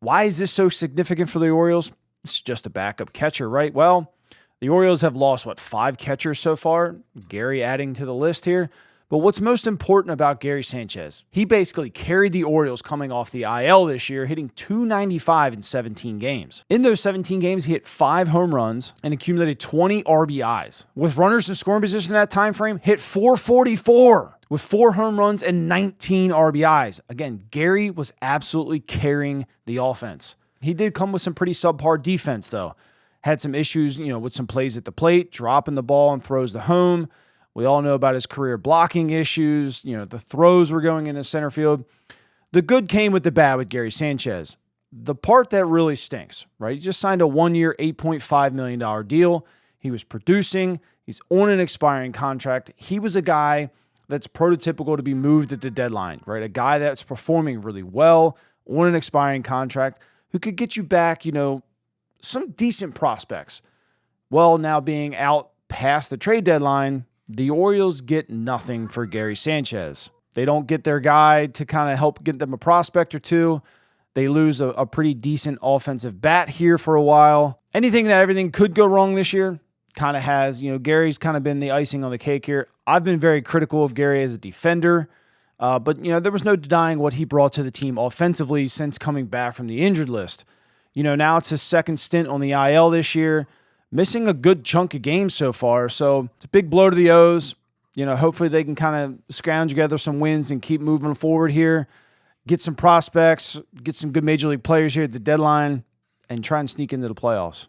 Why is this so significant for the Orioles? It's just a backup catcher, right? Well, the Orioles have lost, 5 catchers so far? Gary adding to the list here. But what's most important about Gary Sánchez, he basically carried the Orioles coming off the IL this year, hitting .295 in 17 games. In those 17 games, he hit 5 home runs and accumulated 20 RBIs. With runners in scoring position in that time frame, hit .444 with 4 home runs and 19 RBIs. Again, Gary was absolutely carrying the offense. He did come with some pretty subpar defense, though. Had some issues, with some plays at the plate, dropping the ball and throws to home. We all know about his career blocking issues. The throws were going into center field. The good came with the bad with Gary Sánchez. The part that really stinks, right? He just signed a 1-year, $8.5 million deal. He was producing. He's on an expiring contract. He was a guy that's prototypical to be moved at the deadline, right? A guy that's performing really well on an expiring contract who could get you back, some decent prospects. Well, now being out past the trade deadline, the Orioles get nothing for Gary Sánchez. They don't get their guy to kind of help get them a prospect or two. They lose a pretty decent offensive bat here for a while. Everything could go wrong this year kind of has. Gary's kind of been the icing on the cake here. I've been very critical of Gary as a defender, but there was no denying what he brought to the team offensively since coming back from the injured list. Now it's his second stint on the IL this year. Missing a good chunk of games so far, so it's a big blow to the O's. Hopefully they can kind of scrounge together some wins and keep moving forward here. Get some prospects, get some good major league players here at the deadline, and try and sneak into the playoffs.